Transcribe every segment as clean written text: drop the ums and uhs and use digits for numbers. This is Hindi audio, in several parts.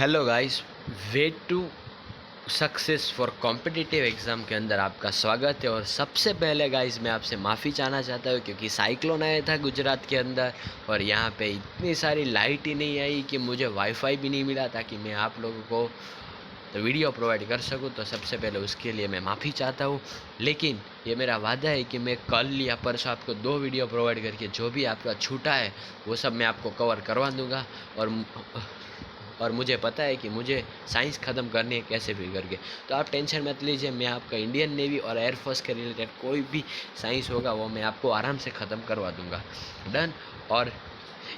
Hello guys, way to success for competitive exam के अंदर आपका स्वागत है। और सबसे पहले गाइस मैं आपसे माफ़ी चाहना चाहता हूँ क्योंकि साइक्लोन आया था गुजरात के अंदर और यहाँ पे इतनी सारी लाइट ही नहीं आई कि मुझे वाईफाई भी नहीं मिला ताकि मैं आप लोगों को तो वीडियो प्रोवाइड कर सकूँ। तो सबसे पहले उसके लिए मैं माफ़ी चाहता हूँ, लेकिन ये मेरा वादा है कि मैं कल या परसों आपको 2 वीडियो प्रोवाइड करके जो भी आपका छूटा है वो सब मैं आपको कवर करवा दूँगा। और मुझे पता है कि मुझे साइंस ख़त्म करनी है कैसे भी करके। तो आप टेंशन मत लीजिए, मैं आपका इंडियन नेवी और एयरफोर्स के रिलेटेड कोई भी साइंस होगा वो मैं आपको आराम से ख़त्म करवा दूँगा। डन। और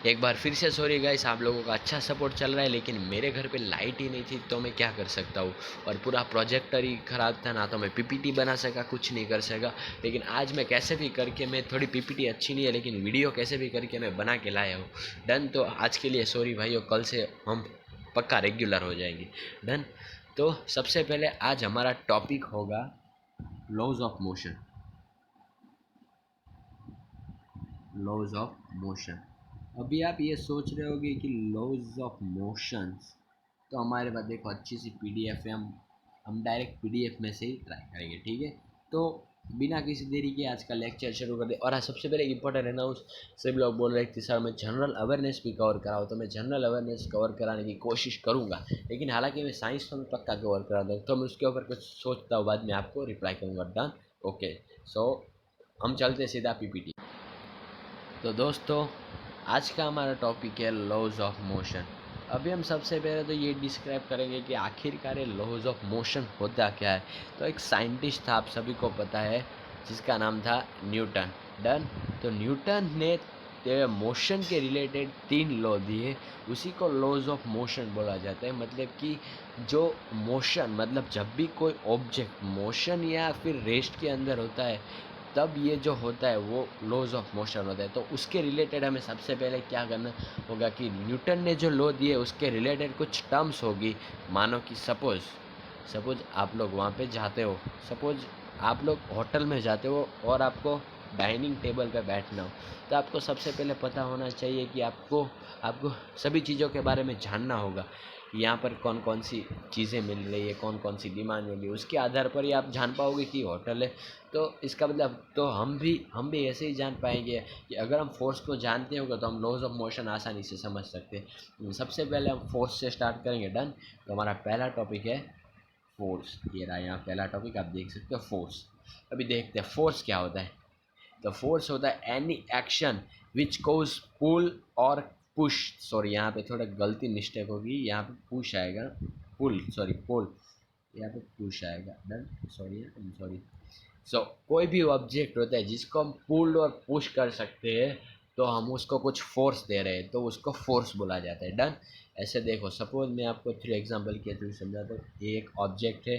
एक बार फिर से सॉरी गाइस, आप लोगों का अच्छा सपोर्ट चल रहा है, लेकिन मेरे घर पे लाइट ही नहीं थी तो मैं क्या कर सकता हूँ। और पूरा प्रोजेक्टर ही ख़राब था, ना तो मैं पीपीटी बना सका, कुछ नहीं कर सका। लेकिन आज मैं कैसे भी करके, मैं थोड़ी पीपीटी अच्छी नहीं है लेकिन वीडियो कैसे भी करके मैं बना के लाया हूँ। डन। तो आज के लिए सॉरी भाइयों, कल से हम पक्का रेगुलर हो जाएंगे। डन। तो सबसे पहले आज हमारा टॉपिक होगा laws of motion. Laws of motion. अभी आप ये सोच रहे होगे कि लॉज ऑफ मोशंस, तो हमारे पास देखो अच्छी सी पीडीएफ है, हम डायरेक्ट पीडीएफ में से ही ट्राई करेंगे, ठीक है। तो बिना किसी देरी के आज का लेक्चर शुरू कर दे। और सबसे पहले इंपॉर्टेंट अनाउंस, सभी लोग बोल रहे थे सर मैं जनरल अवेयरनेस भी कवर कराऊँ, तो मैं जनरल अवेयरनेस कवर कराने की कोशिश करूँगा, लेकिन हालांकि मैं साइंस तो मैं पक्का कवर करा दूँ। तो मैं उसके ऊपर कुछ सोचता हूँ, बाद में आपको रिप्लाई करूँगा। डन। ओके। सो हम चलते सीधा पीपीटी। तो दोस्तों, आज का हमारा टॉपिक है लॉज ऑफ मोशन। अभी हम सबसे पहले तो ये डिस्क्राइब करेंगे कि आखिरकार ये लॉज ऑफ मोशन होता क्या है। तो एक साइंटिस्ट था, आप सभी को पता है, जिसका नाम था न्यूटन। डन। तो न्यूटन ने मोशन के रिलेटेड 3 लॉ दिए, उसी को लॉज ऑफ मोशन बोला जाता है। मतलब कि जो मोशन, मतलब जब भी कोई ऑब्जेक्ट मोशन या फिर रेस्ट के अंदर होता है तब ये जो होता है वो लॉज ऑफ मोशन होता है। तो उसके रिलेटेड हमें सबसे पहले क्या करना होगा कि न्यूटन ने जो लॉ दिए उसके रिलेटेड कुछ टर्म्स होगी। मानो कि सपोज आप लोग वहाँ पे जाते हो, सपोज आप लोग होटल में जाते हो और आपको डाइनिंग टेबल पे बैठना हो, तो आपको सबसे पहले पता होना चाहिए कि आपको आपको सभी चीज़ों के बारे में जानना होगा। यहाँ पर कौन कौन सी चीज़ें मिल रही है, कौन कौन सी डिमांड मिल रही है, उसके आधार पर ही आप जान पाओगे कि होटल है। तो इसका मतलब तो हम भी ऐसे ही जान पाएंगे कि अगर हम फोर्स को जानते होंगे तो हम लॉज ऑफ मोशन आसानी से समझ सकते हैं। सबसे पहले हम फोर्स से स्टार्ट करेंगे। डन। तो हमारा पहला टॉपिक है फोर्स। ये रहा यहाँ पहला टॉपिक, आप देख सकते हो फोर्स। अभी देखते हैं फोर्स क्या होता है। तो फोर्स होता है एनी एक्शन विच कोज पुल और पुश, सॉरी यहाँ पे थोड़ा गलती मिस्टेक होगी, यहाँ पे पुश आएगा, पुल सॉरी पुल, यहाँ पे पुश आएगा। डन। Sorry sorry. कोई भी ऑब्जेक्ट होता है जिसको हम पुल और पुश कर सकते हैं, तो हम उसको कुछ फोर्स दे रहे हैं तो उसको फोर्स बोला जाता है। डन। ऐसे देखो, सपोज मैं आपको थ्रू एग्जांपल के थ्रू समझाता हूँ। ये एक ऑब्जेक्ट है,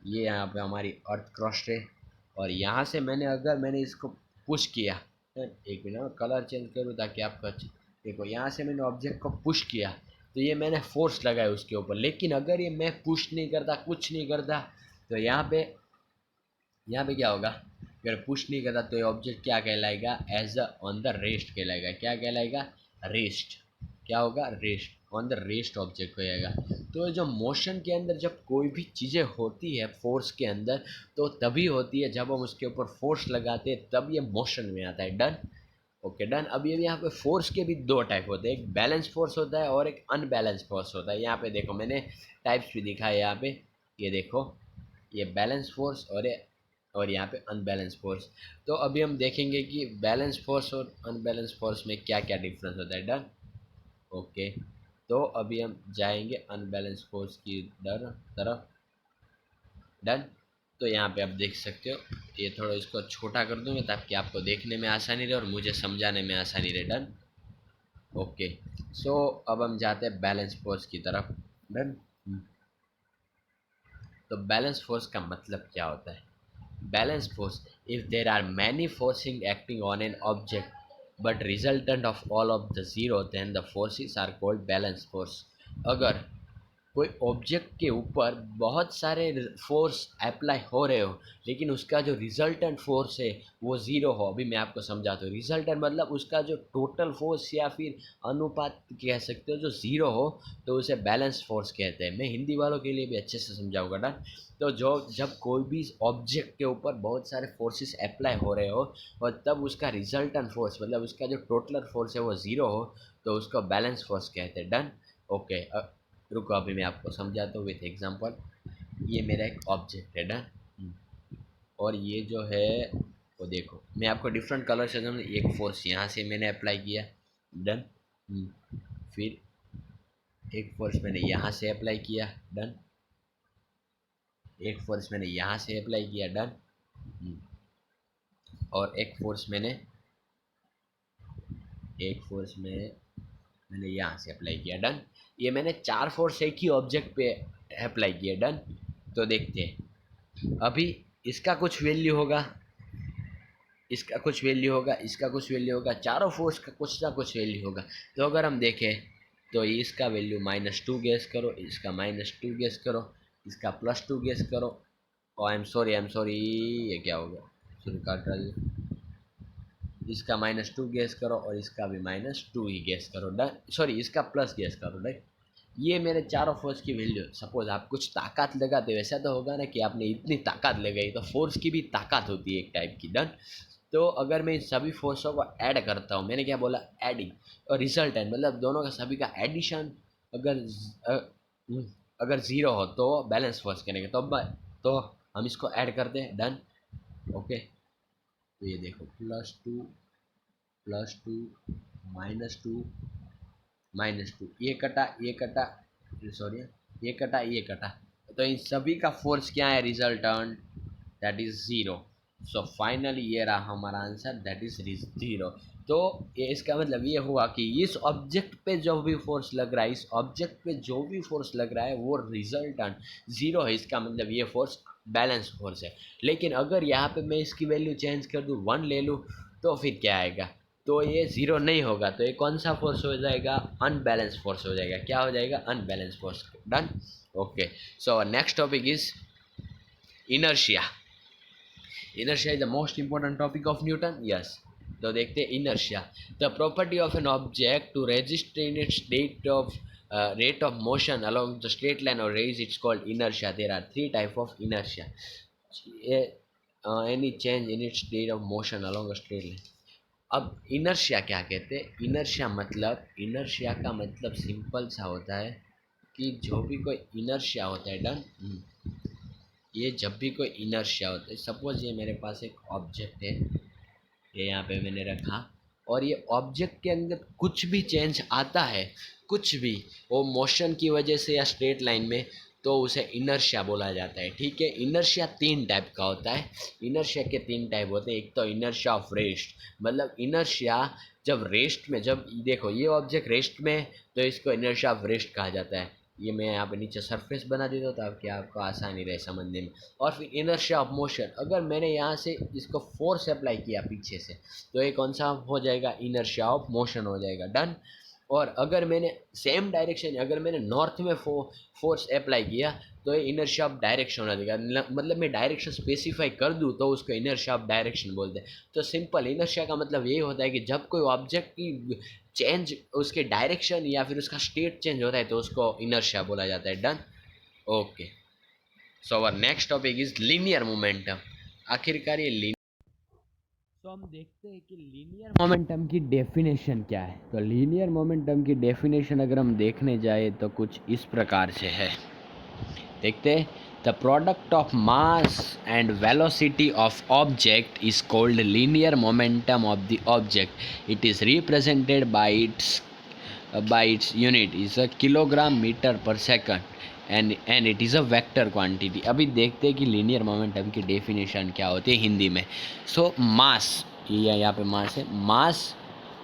ये यहाँ पे हमारी अर्थ क्रस्ट है, और यहाँ से मैंने इसको पुश किया। एक मिनट में कलर चेंज करूँ ताकि आपको देखो, यहाँ से मैंने ऑब्जेक्ट को पुश किया तो ये मैंने फोर्स लगाया उसके ऊपर। लेकिन अगर ये मैं पुश नहीं करता, कुछ नहीं करता, तो यहाँ पे क्या होगा, अगर पुश नहीं करता तो ये ऑब्जेक्ट क्या कहलाएगा, as a on the rest कहलाएगा। क्या कहलाएगा, रेस्ट। क्या होगा, rest, on the rest object हो जाएगा। तो जो मोशन के अंदर जब कोई भी चीज़ें होती है फोर्स के अंदर, तो तभी होती है जब हम उसके ऊपर फोर्स लगाते हैं, तब ये मोशन में आता है। डन। Okay done. अब ये यहाँ पे फोर्स के भी 2 टाइप होते हैं, एक बैलेंस फोर्स होता है और एक अनबैलेंस फोर्स होता है। यहाँ पे देखो मैंने टाइप्स भी दिखा है यहाँ पे, ये देखो, ये बैलेंस फोर्स और यहाँ पे अनबैलेंस फोर्स। तो अभी हम देखेंगे कि बैलेंस फोर्स और अनबैलेंस फोर्स में क्या क्या डिफरेंस होता है। डन। ओके। तो अभी हम जाएंगे अनबैलेंस फोर्स की तरफ। डन। तो यहाँ पे आप देख सकते हो, ये थोड़ा इसको छोटा कर दूंगा ताकि आपको देखने में आसानी रहे और मुझे समझाने में आसानी रहे। डन। ओके। अब हम जाते हैं बैलेंस फोर्स की तरफ। डन। तो बैलेंस फोर्स का मतलब क्या होता है। Balance force: if there are many forcing acting on an object but resultant of all of the zero, then the forces are called balance force. अगर कोई ऑब्जेक्ट के ऊपर बहुत सारे फोर्स अप्लाई हो रहे हो, लेकिन उसका जो रिजल्टेंट फोर्स है वो ज़ीरो हो। अभी मैं आपको समझाता हूँ। रिजल्टेंट मतलब उसका जो टोटल फोर्स या फिर अनुपात कह सकते हो जो ज़ीरो हो, तो उसे बैलेंस फोर्स कहते हैं। मैं हिंदी वालों के लिए भी अच्छे से समझाऊंगा ना। तो जो जब कोई भी ऑब्जेक्ट के ऊपर बहुत सारे फोर्सेस अप्लाई हो रहे हो और तब उसका रिजल्टेंट फोर्स मतलब उसका जो टोटल फोर्स है वो ज़ीरो हो, तो उसको बैलेंस फोर्स कहते हैं। डन। ओके, रुको अभी मैं आपको समझाता हूँ विथ एग्जांपल। ये मेरा एक ऑब्जेक्ट है। डन। और ये जो है वो देखो, मैं आपको डिफरेंट कलर से समझ। एक फोर्स यहाँ से मैंने अप्लाई किया। डन। फिर एक फोर्स मैंने यहाँ से अप्लाई किया। डन। एक फोर्स मैंने यहाँ से अप्लाई किया। डन। और एक फोर्स में मैंने यहाँ से अप्लाई किया। डन। ये मैंने 4 फोर्स एक ही ऑब्जेक्ट पे अप्लाई किया। डन। तो देखते हैं अभी इसका कुछ वैल्यू होगा, इसका कुछ वैल्यू होगा, इसका कुछ वैल्यू होगा, चारों फोर्स का कुछ ना कुछ वैल्यू होगा। तो अगर हम देखें तो इसका वैल्यू -2 गेस करो, इसका -2 गेस करो, इसका +2 गेस करो। ओ आई एम सॉरी, ये क्या हो गया, शुरू काट रहा। इसका -2 गैस करो और इसका भी -2 ही गैस करो। डन। सॉरी, इसका प्लस गैस करो। राइट। ये मेरे चारों फोर्स की वैल्यू। सपोज आप कुछ ताकत लगाते हो, ऐसा तो होगा ना कि आपने इतनी ताकत लगाई, तो फोर्स की भी ताकत होती है एक टाइप की। डन। तो अगर मैं इन सभी फोर्सों को ऐड करता हूँ, मैंने क्या बोला, एडिंग, और रिजल्टेंट मतलब दोनों का सभी का एडिशन अगर अगर ज़ीरो हो तो बैलेंस फोर्स करेंगे। तो हम इसको ऐड करते हैं। डन। ओके, तो ये देखो, +2 -2 -2, ये कटा, ये कटा, सॉरी, ये कटा, ये कटा। तो इन सभी का फोर्स क्या है, resultant, that is zero. So finally ये रहा हमारा आंसर, दैट इज ज़ीरो। तो ये इसका मतलब ये हुआ कि इस ऑब्जेक्ट पे जो भी फोर्स लग रहा है, इस ऑब्जेक्ट पे जो भी फोर्स लग रहा है वो रिजल्टेंट ज़ीरो है। इसका मतलब ये फोर्स बैलेंस फोर्स है। लेकिन अगर यहाँ पे मैं इसकी वैल्यू चेंज कर दूँ, 1 ले लूँ, तो फिर क्या आएगा, तो ये ज़ीरो नहीं होगा। तो ये कौन सा फोर्स हो जाएगा, अनबैलेंस फोर्स हो जाएगा। क्या हो जाएगा, unbalance force. Done. Okay, so next topic is inertia. Inertia is the most important topic of Newton. Yes. तो देखते हैं inertia, the property of an object to resist in its state of rate of motion along the straight line or rays, it's called inertia. There are 3 type of inertia. Any change in its state of motion along a straight line. अब इनर्शिया क्या कहते हैं, इनर्शिया का मतलब सिंपल सा होता है कि जो भी कोई इनर्शिया होता है। डन। ये जब भी कोई इनर्शिया होता है, सपोज ये मेरे पास एक ऑब्जेक्ट है, ये यहाँ पे मैंने रखा, और ये ऑब्जेक्ट के अंदर कुछ भी चेंज आता है, कुछ भी, वो मोशन की वजह से या स्ट्रेट लाइन में, तो उसे इनर्शिया बोला जाता है। ठीक है। इनर्शिया 3 टाइप का होता है। इनर्शिया के 3 टाइप होते हैं। एक तो इनर्शिया ऑफ रेस्ट, मतलब इनर्शिया जब रेस्ट में, जब देखो ये ऑब्जेक्ट रेस्ट में, तो इसको इनर्शिया ऑफ रेस्ट कहा जाता है। ये मैं यहाँ पे नीचे सरफेस बना देता हूँ ताकि आपको आसानी रहे समझने में। और फिर इनर्शिया ऑफ मोशन, अगर मैंने यहाँ से इसको फोर्स अप्लाई किया पीछे से, तो ये कौन सा हो जाएगा, इनर्शिया ऑफ मोशन हो जाएगा। डन। और अगर मैंने सेम डायरेक्शन, अगर मैंने नॉर्थ में फोर्स अप्लाई किया, तो ये इनर्शिया ऑफ डायरेक्शन हो जाएगा। मतलब मैं डायरेक्शन स्पेसिफाई कर दूँ तो उसको इनर्शिया ऑफ डायरेक्शन बोलते हैं। तो सिंपल इनर्शिया का मतलब ये होता है कि जब कोई ऑब्जेक्ट की चेंज, उसके डायरेक्शन या फिर उसका स्टेट चेंज होता है, तो उसको इनर्शिया बोला जाता है। Done. Okay, so our next topic is linear momentum. आखिरकार ये तो हम देखते हैं कि लीनियर मोमेंटम की डेफिनेशन क्या है। तो लीनियर मोमेंटम की डेफिनेशन अगर हम देखने जाए तो कुछ इस प्रकार से है। देखते हैं, the product of mass and velocity of object is called linear momentum of the object. It is represented by its unit is a kilogram metre per second and it is a vector quantity. अभी देखते हैं कि लीनियर मोमेंटम की डेफिनेशन क्या होती है हिंदी में। सो मास, ये यहाँ पे मास है, मास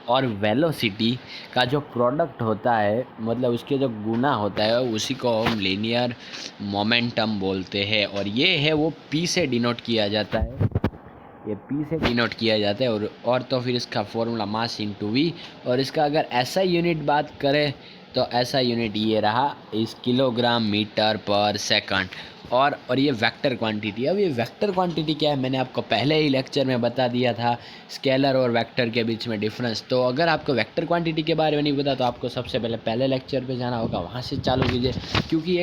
और वेलोसिटी का जो प्रोडक्ट होता है, मतलब उसके जो गुना होता है, उसी को हम लीनियर मोमेंटम बोलते हैं। और ये है वो पी से डिनोट किया जाता है, ये पी से डिनोट किया जाता है। और तो फिर इसका फॉर्मूला मास इंटू वी। और इसका अगर ऐसा यूनिट बात करें तो ऐसा यूनिट ये रहा इस किलोग्राम मीटर पर सेकंड। और ये वेक्टर क्वांटिटी। अब ये वेक्टर क्वांटिटी क्या है, मैंने आपको पहले ही लेक्चर में बता दिया था, स्केलर और वेक्टर के बीच में डिफरेंस। तो अगर आपको वेक्टर क्वांटिटी के बारे में नहीं पता तो आपको सबसे पहले लेक्चर पे जाना होगा, वहाँ से चालू कीजिए, क्योंकि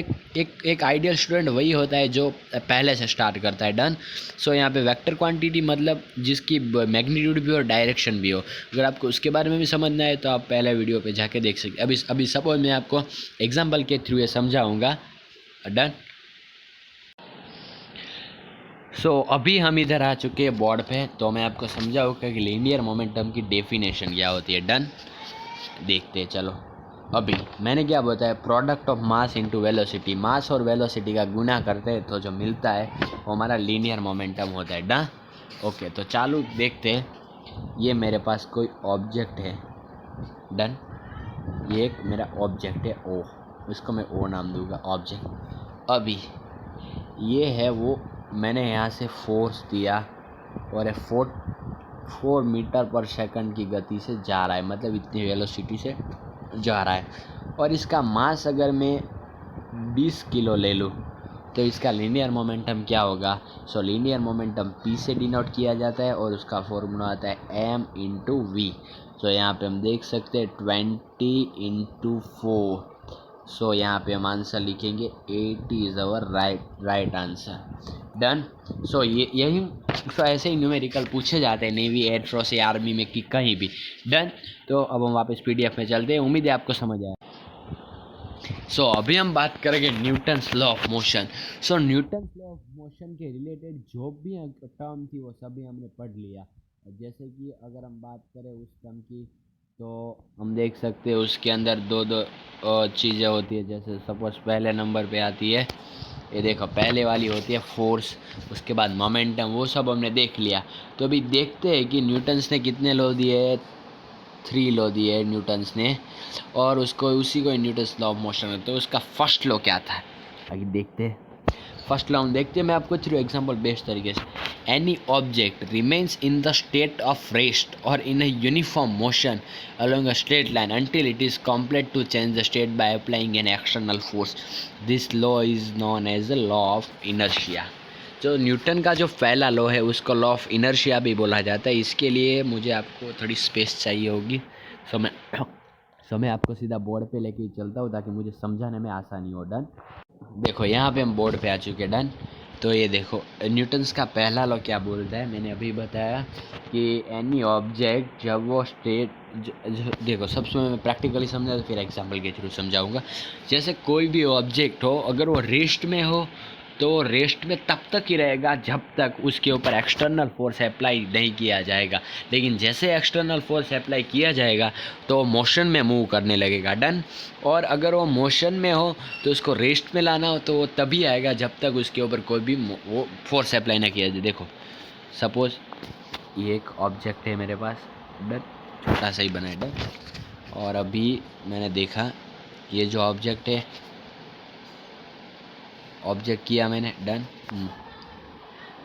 एक आइडियल स्टूडेंट वही होता है जो पहले से स्टार्ट करता है। डन। सो यहाँ पे वेक्टर क्वांटिटी मतलब जिसकी मैग्नीट्यूड भी और डायरेक्शन भी हो। अगर आपको उसके बारे में भी समझना है तो आप पहले वीडियो पे जाके देख सकते। अभी सपोज मैं आपको एग्जाम्पल के थ्रू ये समझाऊँगा। डन। अभी हम इधर आ चुके हैं बोर्ड पे, तो मैं आपको समझाऊँगा कि लीनियर मोमेंटम की डेफिनेशन क्या होती है। डन। देखते हैं चलो। अभी मैंने क्या बताया, product of mass into velocity. Mass और वेलोसिटी का गुना करते हैं तो जो मिलता है वो हमारा लीनियर मोमेंटम होता है। डन। ओके, तो चालू देखते हैं। ये मेरे पास कोई ऑब्जेक्ट है। डन। ये एक मेरा ऑब्जेक्ट है ओ, उसको मैं ओ नाम दूंगा ऑब्जेक्ट। अभी ये है वो, मैंने यहाँ से फोर्स दिया और ये 4 मीटर पर सेकंड की गति से जा रहा है, मतलब इतनी वेलोसिटी से जा रहा है। और इसका मास अगर मैं 20 किलो ले लूँ तो इसका लीनियर मोमेंटम क्या होगा। लीनियर मोमेंटम पी से डिनोट किया जाता है और उसका फॉर्मूला आता है m इंटू वी। यहाँ पे हम देख सकते हैं 20 इंटू 4। यहाँ पे हम आंसर लिखेंगे 80 is our right answer. Done. यही ऐसे ही न्यूमेरिकल पूछे जाते हैं नेवी, एयरफोर्स या आर्मी में कि कहीं भी। डन। तो अब हम वापस पीडीएफ में चलते हैं, उम्मीद है आपको समझ आया। अभी हम बात करेंगे Newton's law of motion. Newton's law of motion के रिलेटेड जो भी टर्म थी वो सभी हमने पढ़ लिया। जैसे कि अगर हम बात करें उस टर्म की, तो हम देख सकते हैं उसके अंदर दो चीज़ें होती है। जैसे सपोज पहले नंबर पे आती है, ये देखो पहले वाली होती है फोर्स, उसके बाद मोमेंटम, वो सब हमने देख लिया। तो अभी देखते हैं कि न्यूटन्स ने कितने लॉ दिए। 3 लॉ दिए न्यूटन्स ने, और उसी को न्यूटन्स लॉ ऑफ मोशन है। तो उसका फर्स्ट लॉ क्या था, आगे देखते हैं। फर्स्ट लॉ हम देखते हैं, मैं आपको थ्रू एग्जांपल बेस्ट तरीके से। Any object remains in the state of rest और in a uniform motion along a straight line until it is compelled to change the state by applying an external force. This law is known as the law of inertia. जो न्यूटन का जो पहला लॉ है उसको लॉ ऑफ इनर्शिया भी बोला जाता है। इसके लिए मुझे आपको थोड़ी स्पेस चाहिए होगी, मैं आपको सीधा बोर्ड पे लेके चलता हूँ ताकि मुझे समझाने में आसानी हो। डन। देखो यहाँ पे हम बोर्ड पे आ चुके हैं। डन। तो ये देखो न्यूटन्स का पहला लॉ क्या बोलता है, मैंने अभी बताया कि एनी ऑब्जेक्ट जब वो स्टेट, देखो सबसे मैं प्रैक्टिकली समझा तो फिर एग्जांपल के थ्रू समझाऊंगा। जैसे कोई भी ऑब्जेक्ट हो, अगर वो रेस्ट में हो तो रेस्ट में तब तक ही रहेगा जब तक उसके ऊपर एक्सटर्नल फोर्स अप्लाई नहीं किया जाएगा। लेकिन जैसे एक्सटर्नल फोर्स अप्लाई किया जाएगा तो मोशन में मूव करने लगेगा। डन। और अगर वो मोशन में हो तो उसको रेस्ट में लाना हो तो वो तभी आएगा जब तक उसके ऊपर कोई भी वो फोर्स अप्लाई ना किया जाए। देखो सपोज ये एक ऑब्जेक्ट है मेरे पास। डन। छोटा सा ही बना है। डन। और अभी मैंने देखा ये जो ऑब्जेक्ट है, ऑब्जेक्ट किया मैंने। डन।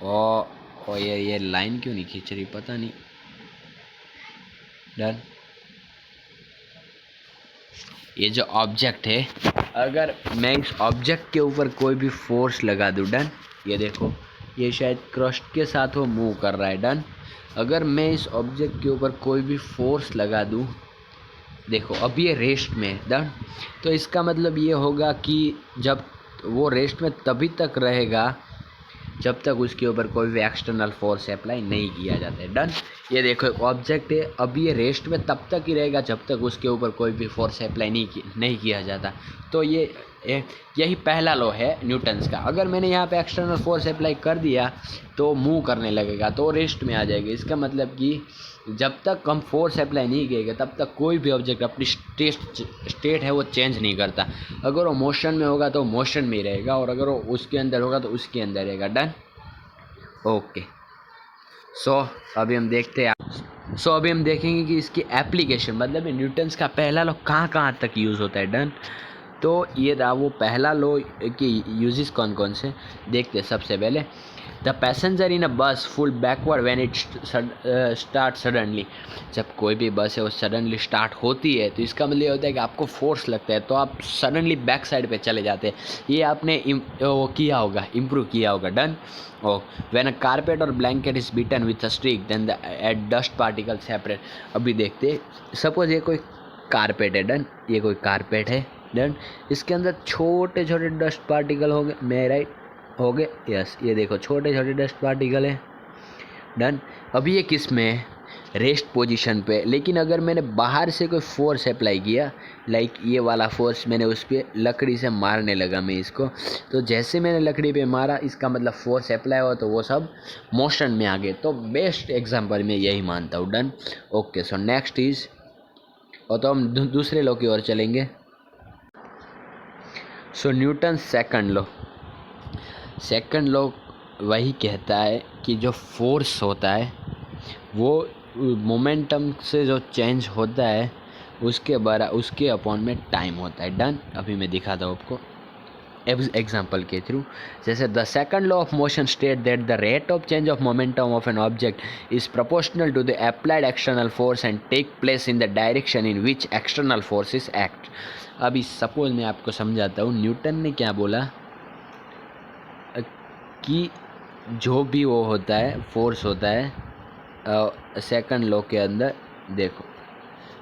और ये लाइन क्यों नहीं खींच रही, पता नहीं। डन। ये जो ऑब्जेक्ट है, अगर मैं इस ऑब्जेक्ट के ऊपर कोई भी फोर्स लगा दूँ, डन, ये देखो ये शायद क्रस्ट के साथ वो मूव कर रहा है। डन। अगर मैं इस ऑब्जेक्ट के ऊपर कोई भी फोर्स लगा दूँ, देखो अब ये रेस्ट में है। डन। तो इसका मतलब ये होगा कि जब वो रेस्ट में तभी तक रहेगा जब तक उसके ऊपर कोई भी एक्सटर्नल फोर्स अप्लाई नहीं किया जाता है। डन। ये देखो एक ऑब्जेक्ट है, अब ये रेस्ट में तब तक ही रहेगा जब तक उसके ऊपर कोई भी फोर्स अप्लाई नहीं किया जाता। तो यही पहला लॉ है न्यूटन्स का। अगर मैंने यहाँ पे एक्सटर्नल फोर्स अप्लाई कर दिया तो मूव करने लगेगा, तो रेस्ट में आ जाएगा। इसका मतलब कि जब तक हम फोर्स अप्लाई नहीं किएगा तब तक कोई भी ऑब्जेक्ट अपनी स्टेट है वो चेंज नहीं करता। अगर वो मोशन में होगा तो मोशन में ही रहेगा, और अगर वो उसके अंदर होगा तो उसके अंदर रहेगा। डन। ओके। अभी हम देखते हैं। अभी हम देखेंगे कि इसकी एप्लीकेशन, मतलब न्यूटन्स का पहला लॉ कहाँ तक यूज़ होता है। डन। तो ये रहा वो पहला लॉ कि यूजेस कौन कौन से देखते हैं। सबसे पहले द पैसेंजर इन अ बस full backward when it start suddenly. जब कोई भी बस है वो सडनली स्टार्ट होती है तो इसका मतलब ये होता है कि आपको फोर्स लगता है तो आप सडनली बैक साइड पे चले जाते हैं। ये आपने वो किया होगा, इम्प्रूव किया होगा। Done. Oh when a carpet और blanket is beaten with a stick then the at dust particle separate. अभी देखते, सपोज ये कोई कारपेट है। डन, ये कोई कारपेट है। डन, इसके अंदर छोटे छोटे डस्ट पार्टिकल हो गए, मैं राइट हो गए, यस ये देखो छोटे छोटे डस्ट पार्टिकल है। डन, अभी ये किस में है, रेस्ट पोजीशन पे। लेकिन अगर मैंने बाहर से कोई फोर्स अप्लाई किया, लाइक ये वाला फोर्स मैंने उस पर लकड़ी से मारने लगा मैं इसको, तो जैसे मैंने लकड़ी पे मारा इसका मतलब फोर्स अप्लाई हुआ तो वो सब मोशन में आ गए। तो बेस्ट एग्जांपल मैं यही मानता हूँ। Done. Okay, so next is, और तो हम दूसरे लॉ की ओर चलेंगे। So Newton second law. Second law वही कहता है कि जो फोर्स होता है वो मोमेंटम से जो चेंज होता है उसके अपॉन में टाइम होता है। डन, अभी मैं दिखाता हूँ आपको एग्जाम्पल के थ्रू। जैसे the second law of motion state that the rate of change of momentum of an object is proportional to the applied external force and take place in the direction in which external forces act. अभी सपोज मैं आपको समझाता हूँ, न्यूटन ने क्या बोला कि जो भी वो होता है फोर्स होता है सेकंड लॉ के अंदर, देखो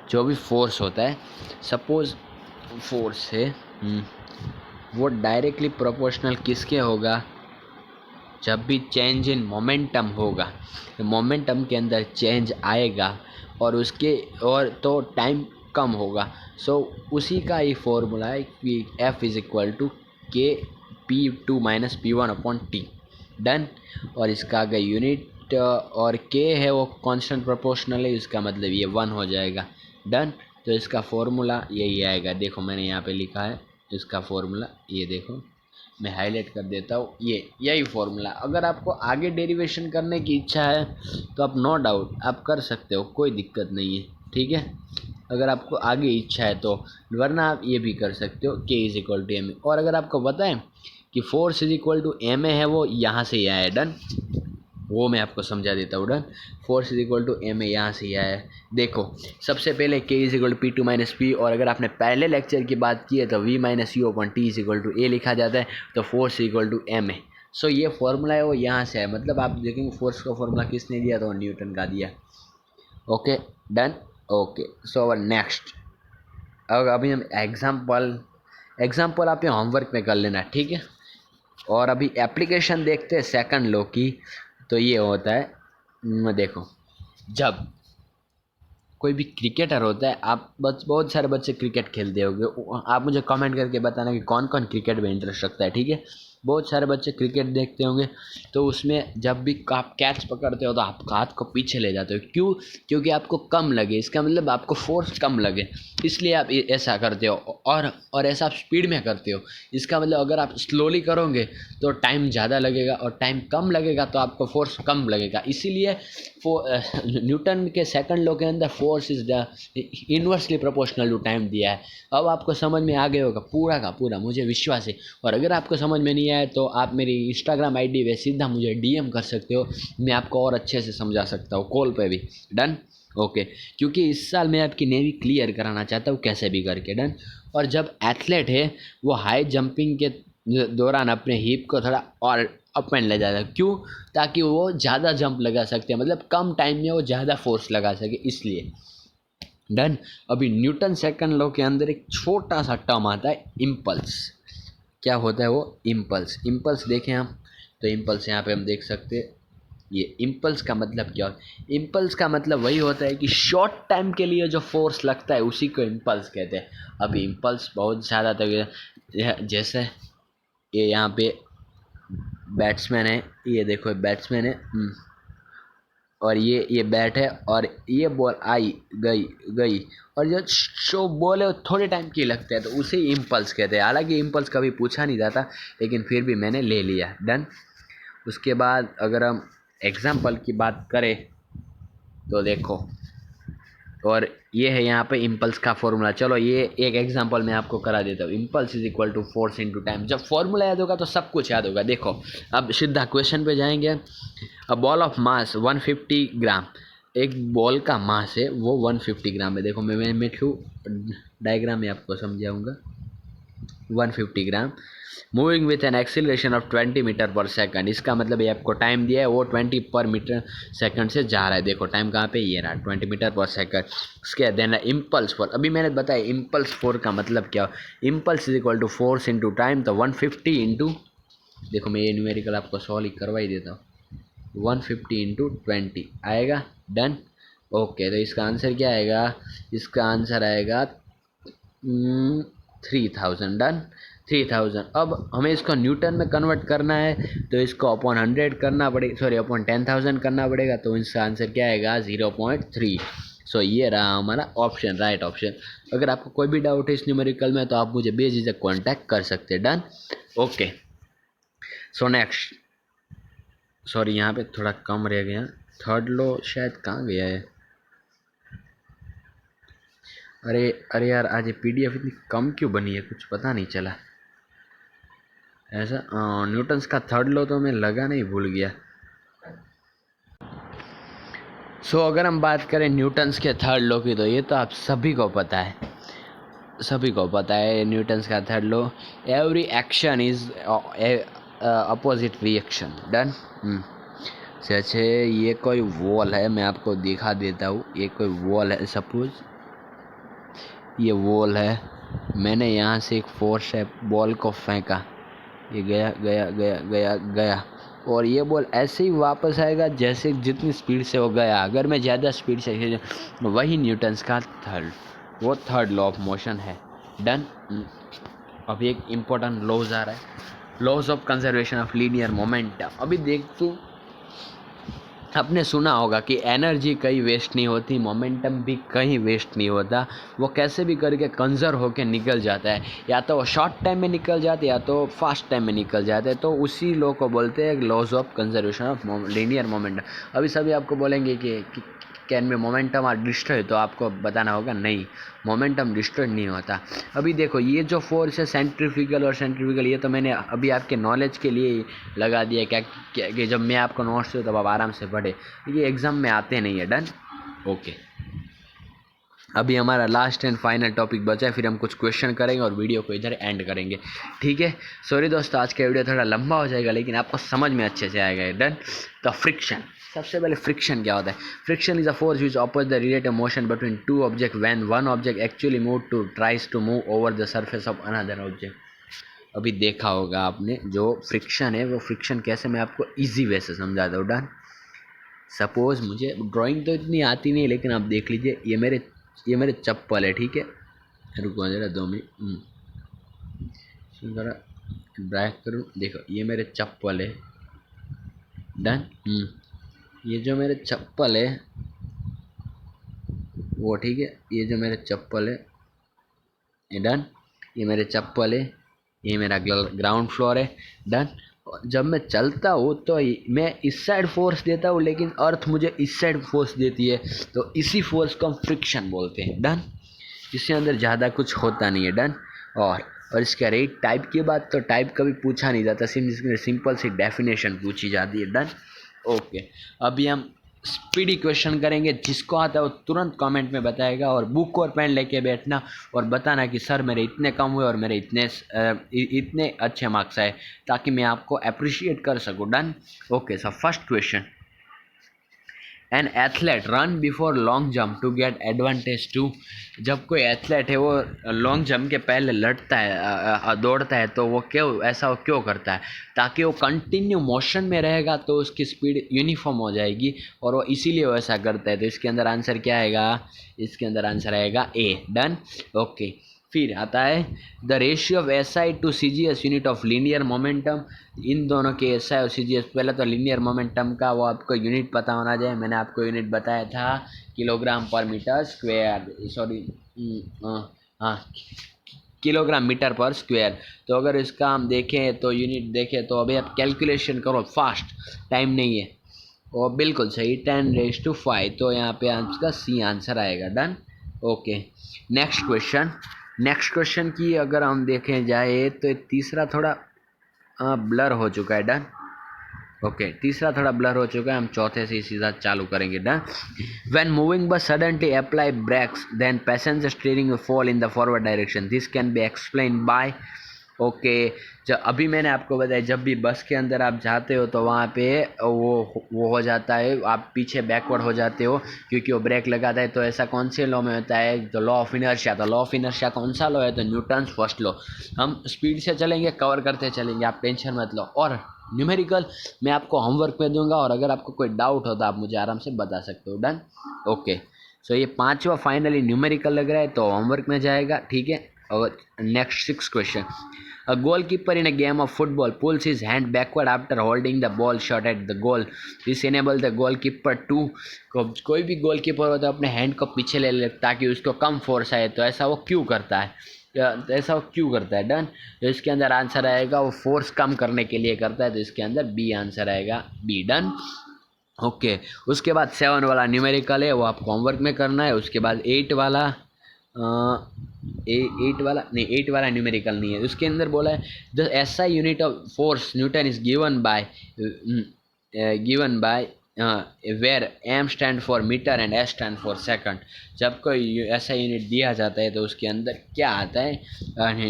जो भी फोर्स होता है, सपोज फोर्स है वो डायरेक्टली प्रोपोर्शनल किसके होगा, जब भी चेंज इन मोमेंटम होगा, मोमेंटम के अंदर चेंज आएगा और उसके और तो टाइम कम होगा। सो उसी का ही फॉर्मूला है कि F इज इक्वल टू के P2 minus P1 upon T. Done, और इसका अगर यूनिट और K है वो कांस्टेंट प्रोपोर्शनल है, इसका मतलब ये 1 हो जाएगा। डन, तो इसका फॉर्मूला यही आएगा। देखो मैंने यहाँ पे लिखा है इसका फॉर्मूला, ये देखो मैं हाईलाइट कर देता हूँ, ये यही फॉर्मूला। अगर आपको आगे डेरिवेशन करने की इच्छा है तो आप नो डाउट आप कर सकते हो, कोई दिक्कत नहीं है, ठीक है। अगर आपको आगे इच्छा है तो, वरना आप ये भी कर सकते हो K is equal to M A. और अगर आपको बताएं कि force is equal to M A है, वो यहाँ से ही आया है। डन, वो मैं आपको समझा देता हूँ। Done, force is equal to M A यहाँ से ही आया है। देखो सबसे पहले K is equal to P two minus P, और अगर आपने पहले लेक्चर की बात की है तो V minus U upon T is equal to A लिखा जाता है, तो force is equal to M A. So ये फॉर्मूला है वो यहाँ से है, मतलब आप देखेंगे फोर्स का फॉर्मूला किसने दिया, तो न्यूटन का दिया। Okay done. Okay, so our next, अब अभी हम एग्जाम्पल आप यहाँ होमवर्क में कर लेना, ठीक है। और अभी एप्लीकेशन देखते हैं सेकंड लॉ की। तो ये होता है, देखो जब कोई भी क्रिकेटर होता है, आप बहुत सारे बच्चे क्रिकेट खेलते होंगे, आप मुझे कमेंट करके बताना कि कौन कौन क्रिकेट में इंटरेस्ट रखता है, ठीक है। बहुत सारे बच्चे क्रिकेट देखते होंगे, तो उसमें जब भी आप कैच पकड़ते हो तो आप हाथ को पीछे ले जाते हो, क्यों, क्योंकि आपको कम लगे, इसका मतलब आपको फोर्स कम लगे, इसलिए आप ऐसा करते हो। और ऐसा आप स्पीड में करते हो, इसका मतलब अगर आप स्लोली करोगे तो टाइम ज़्यादा लगेगा, और टाइम कम लगेगा तो आपको फोर्स कम लगेगा। इसीलिए न्यूटन के सेकंड लॉ के अंदर force is the inversely proportional to time दिया है। अब आपको समझ में आ गया होगा पूरा का पूरा, मुझे विश्वास है। और अगर आपको समझ में नहीं आया तो आप मेरी इंस्टाग्राम आईडी पे सीधा मुझे डीएम कर सकते हो, मैं आपको और अच्छे से समझा सकता हूँ, कॉल पे भी। डन। ओके, क्योंकि इस साल मैं आपकी नेवी क्लियर कराना चाहता हूँ कैसे भी करके। डन, और जब एथलीट है वो हाई जंपिंग के दौरान अपने हिप को थोड़ा और अप एंड ले जाता है, क्यों, ताकि वो ज़्यादा जंप लगा सकते हैं, मतलब कम टाइम में वो ज़्यादा फोर्स लगा सके, इसलिए। डन, अभी न्यूटन सेकंड लॉ के अंदर एक छोटा सा टर्म आता है इम्पल्स। क्या होता है वो इम्पल्स, इम्पल्स देखें हम, तो इम्पल्स यहाँ पे हम देख सकते हैं। ये इम्पल्स का मतलब क्या होता है, इम्पल्स का मतलब वही होता है कि शॉर्ट टाइम के लिए जो फोर्स लगता है उसी को इम्पल्स कहते हैं। अभी इम्पल्स बहुत ज़्यादा तक, जैसे ये यहाँ पे बैट्समैन है, ये देखो बैट्समैन है, और ये बैट है, और ये बॉल आई गई गई, और जो बॉल है वो थोड़े टाइम की लगता है, तो उसे इम्पल्स कहते हैं। हालांकि इम्पल्स कभी पूछा नहीं जाता, लेकिन फिर भी मैंने ले लिया। डन, उसके बाद अगर हम एग्जाम्पल की बात करें तो देखो, और ये है यहाँ पे इम्पल्स का फॉर्मूला। चलो ये एक एग्जांपल मैं आपको करा देता हूँ। Impulse is equal to force into time. जब फॉर्मूला याद होगा तो सब कुछ याद होगा। देखो अब सीधा क्वेश्चन पे जाएंगे। अ बॉल ऑफ मास 150 ग्राम, एक बॉल का मास है वो 150 ग्राम है। देखो मैं थ्रू डायग्राम में आपको समझाऊंगा। 150 gram moving with an acceleration of 20 metre per second. इसका मतलब ये आपको टाइम दिया है वो 20 पर मीटर सेकंड से जा रहा है। देखो टाइम कहाँ पे, ये रहा 20 मीटर पर सेकंड। इसके देन इम्पल्स फोर, अभी मैंने बताया इम्पल्स फोर का मतलब क्या। Impulse is equal to force into time, तो 150 इंटू, देखो मैं ये न्यूमेरिकल आपको सॉल्व करवा ही देता हूँ। 150 इंटू 20 आएगा, डन। ओके तो इसका आंसर क्या आएगा, इसका आंसर आएगा 3000, डन। 3000। अब हमें इसको न्यूटन में कन्वर्ट करना है तो इसको अपॉन 100 करना पड़ेगा, सॉरी अपॉन 10,000 करना पड़ेगा, तो इसका आंसर क्या आएगा 0.3। सो ये रहा हमारा ऑप्शन, राइट ऑप्शन। अगर आपको कोई भी डाउट है इस न्यूमेरिकल में तो आप मुझे बेझिझक कॉन्टैक्ट कर सकते हैं, done. Okay so next, sorry यहाँ पे थोड़ा कम रह गया। थर्ड लो शायद कहाँ गया है। अरे अरे यार आज ये पीडीएफ इतनी कम क्यों बनी है, कुछ पता नहीं चला। ऐसा न्यूटन्स का थर्ड लॉ तो मैं लगा नहीं, भूल गया। अगर हम बात करें न्यूटन्स के थर्ड लॉ की तो ये तो आप सभी को पता है, सभी को पता है न्यूटन्स का third law. Every action is opposite reaction, done. सच है। ये कोई वॉल है, मैं आपको दिखा देता हूँ। ये कोई वॉल है, सपोज ये वॉल है। मैंने यहाँ से एक फोर्स है, बॉल को फेंका, ये गया गया गया गया गया, और ये बॉल ऐसे ही वापस आएगा जैसे जितनी स्पीड से वो गया। अगर मैं ज़्यादा स्पीड से, वही न्यूटन्स का थर्ड लॉ ऑफ मोशन है, डन। अभी एक इम्पोर्टेंट लॉज आ रहा है, laws of conservation of linear momentum. अभी देख तू, आपने सुना होगा कि एनर्जी कहीं वेस्ट नहीं होती, मोमेंटम भी कहीं वेस्ट नहीं होता। वो कैसे भी करके कंजर्व होकर निकल जाता है, या तो वो शॉर्ट टाइम में निकल जाते या तो फास्ट टाइम में निकल जाते हैं। तो उसी लॉ को बोलते हैं laws of conservation of linear momentum. अभी सभी आपको बोलेंगे कि कैन में मोमेंटम आर डिस्ट्रॉय, तो आपको बताना होगा नहीं, मोमेंटम डिस्ट्रॉय नहीं होता। अभी देखो ये जो फोर्स है सेंट्रीफ्यूगल और सेंट्रीफ्यूगल, ये तो मैंने अभी आपके नॉलेज के लिए ही लगा दिया क्या कि जब मैं आपको नोट्स दूँ तब आप आराम से पढ़े, ये एग्ज़ाम में आते नहीं है, डन। ओके अभी हमारा लास्ट एंड फाइनल टॉपिक बचा है, फिर हम कुछ क्वेश्चन करेंगे और वीडियो को इधर एंड करेंगे, ठीक है। सॉरी दोस्तों आज का वीडियो थोड़ा लंबा हो जाएगा लेकिन आपको समझ में अच्छे से आएगा, डन। तो फ्रिक्शन, सबसे पहले फ्रिक्शन क्या होता है। Friction is a force which oppose the relative motion between two object when one object actually move to tries to move over the surface of another object. अभी देखा होगा आपने जो फ्रिक्शन है, वो फ्रिक्शन कैसे, मैं आपको ईजी वे से समझाता हूँ, डन। सपोज मुझे ड्राइंग तो इतनी आती नहीं लेकिन आप देख लीजिए, ये मेरे चप्पल है, ठीक है। रुको जरा 2 मिनट, जरा ब्रैक करूँ। देखो ये मेरे चप्पल है, डन। ये जो मेरे चप्पल है वो, ठीक है, ये जो मेरे चप्पल है ये, डन। ये मेरे चप्पल है, ये मेरा ग्राउंड फ्लोर है, डन। जब मैं चलता हूँ तो मैं इस साइड फोर्स देता हूँ लेकिन अर्थ मुझे इस साइड फोर्स देती है, तो इसी फोर्स को हम फ्रिक्शन बोलते हैं, डन। इसके अंदर ज़्यादा कुछ होता नहीं है, डन। और इसका रेट टाइप की बात, तो टाइप कभी पूछा नहीं जाता, सिंपल सी डेफिनेशन पूछी जाती है, डन। ओके अभी हम स्पीडी क्वेश्चन करेंगे, जिसको आता है वो तुरंत कमेंट में बताएगा, और बुक और पेन लेके बैठना और बताना कि सर मेरे इतने कम हुए और मेरे इतने अच्छे मार्क्स आए, ताकि मैं आपको अप्रिशिएट कर सकूं, done. Okay so first question, an athlete run before long jump to get advantage to. जब कोई एथलेट है वो लॉन्ग जंप के पहले लड़ता है, दौड़ता है, तो वो वो क्यों करता है, ताकि वो कंटिन्यू मोशन में रहेगा तो उसकी स्पीड यूनिफॉर्म हो जाएगी, और वो इसीलिए वो ऐसा करता है। तो इसके अंदर आंसर क्या आएगा, इसके अंदर आंसर आएगा ए, डन। ओके फिर आता है the ratio of S I to C G S unit of linear momentum. इन दोनों के एस आई और सी जी एस, पहले तो लीनियर मोमेंटम का वो आपको यूनिट पता होना चाहिए। मैंने आपको यूनिट बताया था किलोग्राम पर मीटर स्क्वायर, सॉरी हाँ किलोग्राम मीटर पर स्क्वायर। तो अगर इसका हम देखें तो यूनिट देखें तो अभी आप कैलकुलेशन करो फास्ट, टाइम नहीं है। और बिल्कुल सही 10⁵ तो यहाँ पे आपका सी आंसर आएगा, डन। ओके, नेक्स्ट क्वेश्चन की अगर हम देखें जाए तो तीसरा थोड़ा ब्लर हो चुका है। डन। ओके, तीसरा थोड़ा ब्लर हो चुका है, हम चौथे से ही सीधा चालू करेंगे। Done. When moving bus suddenly apply brakes then passenger steering will fall in the forward direction, this can be explain by. Okay, जब अभी मैंने आपको बताया जब भी बस के अंदर आप जाते हो तो वहाँ पे वो हो जाता है, आप पीछे बैकवर्ड हो जाते हो क्योंकि वो ब्रेक लगाता है। तो ऐसा कौन से लॉ में होता है? तो लॉ ऑफ इनर्शिया। तो लॉ ऑफ इनर्शिया कौन सा लॉ है? तो न्यूटन्स फर्स्ट लॉ। हम स्पीड से चलेंगे, कवर करते चलेंगे, आप टेंशन मत लो। और न्यूमेरिकल मैं आपको होमवर्क में दूंगा, और अगर आपको कोई डाउट हो तो आप मुझे आराम से बता सकते हो। डन। ओके, सो ये पांचवा फाइनली न्यूमेरिकल लग रहा है तो होमवर्क में जाएगा, ठीक है। और next 6 question. A goalkeeper in a game of football pulls his hand backward after holding the ball shot at the goal. This enables the goalkeeper to, कोई भी गोलकीपर होता है अपने हैंड को पीछे ले ले ताकि उसको कम फोर्स आए। तो ऐसा वो क्यों करता है? डन। तो इसके अंदर आंसर आएगा वो फोर्स कम करने के लिए करता है, तो इसके अंदर बी आंसर आएगा, बी। डन। ओके, उसके बाद 7 वाला न्यूमेरिकल है, वो आपको होमवर्क में करना है। उसके बाद 8 वाला 8 वाला न्यूमेरिकल नहीं है। उसके अंदर बोला है the SI unit of force newton is given by where M stand for metre and S stand for second. जब कोई ऐसा यूनिट दिया जाता है तो उसके अंदर क्या आता है?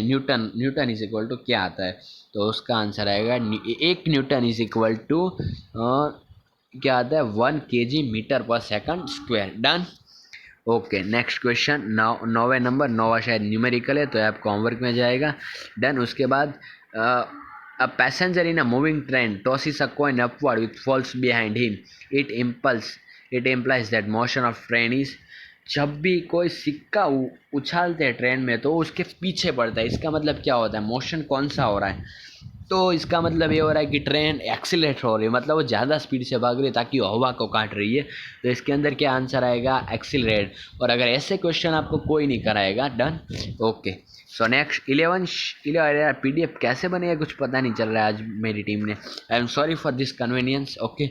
न्यूटन इज इक्वल टू क्या आता है? तो उसका आंसर आएगा 1 न्यूटन इज इक्वल टू क्या आता है? 1 kg metre per second square. Done. Okay, next question 9वें नंबर, 9वां शायद न्यूमेरिकल है तो आपको होमवर्क में जाएगा। डन। उसके बाद a passenger in a moving train tosses a coin upward with falls behind him, it implies that motion of train is. जब भी कोई सिक्का उछालते हैं ट्रेन में तो उसके पीछे पड़ता है, इसका मतलब क्या होता है? मोशन कौन सा हो रहा है? तो इसका मतलब ये हो रहा है कि ट्रेन एक्सीलरेट हो रही है, मतलब वो ज़्यादा स्पीड से भाग रही है ताकि वो हवा को काट रही है। तो इसके अंदर क्या आंसर आएगा? एक्सीलरेट। और अगर ऐसे क्वेश्चन आपको कोई नहीं कराएगा। Done. Okay, so next 11 PDF कैसे बनेगा कुछ पता नहीं चल रहा है आज मेरी टीम ने। I am sorry for this convenience. Okay,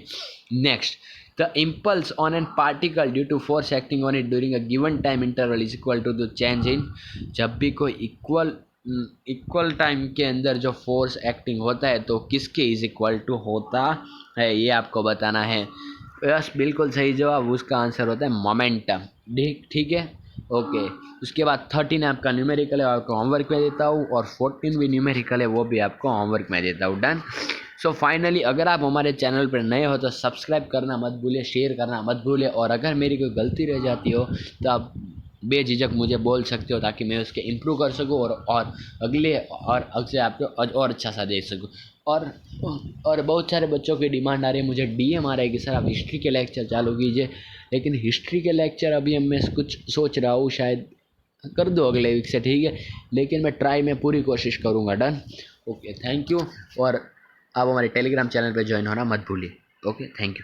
next the impulse on an particle due to force acting on it during a given time interval is equal to the change in। जब भी कोई इक्वल टाइम के अंदर जो फोर्स एक्टिंग होता है तो किसके इज इक्वल टू होता है, ये आपको बताना है। यस, बिल्कुल सही जवाब, उसका आंसर होता है मोमेंटम। ठीक है। ओके, उसके बाद 13 आपका न्यूमेरिकल है, आपको होमवर्क में देता हूँ, और 14 भी न्यूमेरिकल है, वो भी आपको होमवर्क में देता हूँ। डन। सो फाइनली अगर आप हमारे चैनल पर नए हो तो सब्सक्राइब करना मत भूलिए, शेयर करना मत भूलिए, और अगर मेरी कोई गलती रह जाती हो तो आप बेझिझक मुझे बोल सकते हो ताकि मैं उसके इम्प्रूव कर सकूँ और अगले आपको और अच्छा सा दे सकूँ। और बहुत सारे बच्चों की डिमांड आ रही है, मुझे DM आ रहा है कि सर आप हिस्ट्री के लेक्चर चालू कीजिए, लेकिन हिस्ट्री के लेक्चर अभी मैं कुछ सोच रहा हूँ, शायद कर दो अगले वीक से, ठीक है, लेकिन मैं पूरी कोशिश करूँगा। डन। ओके, थैंक यू, और आप हमारे टेलीग्राम चैनल पर ज्वाइन होना मत भूलिए। Okay, thank you.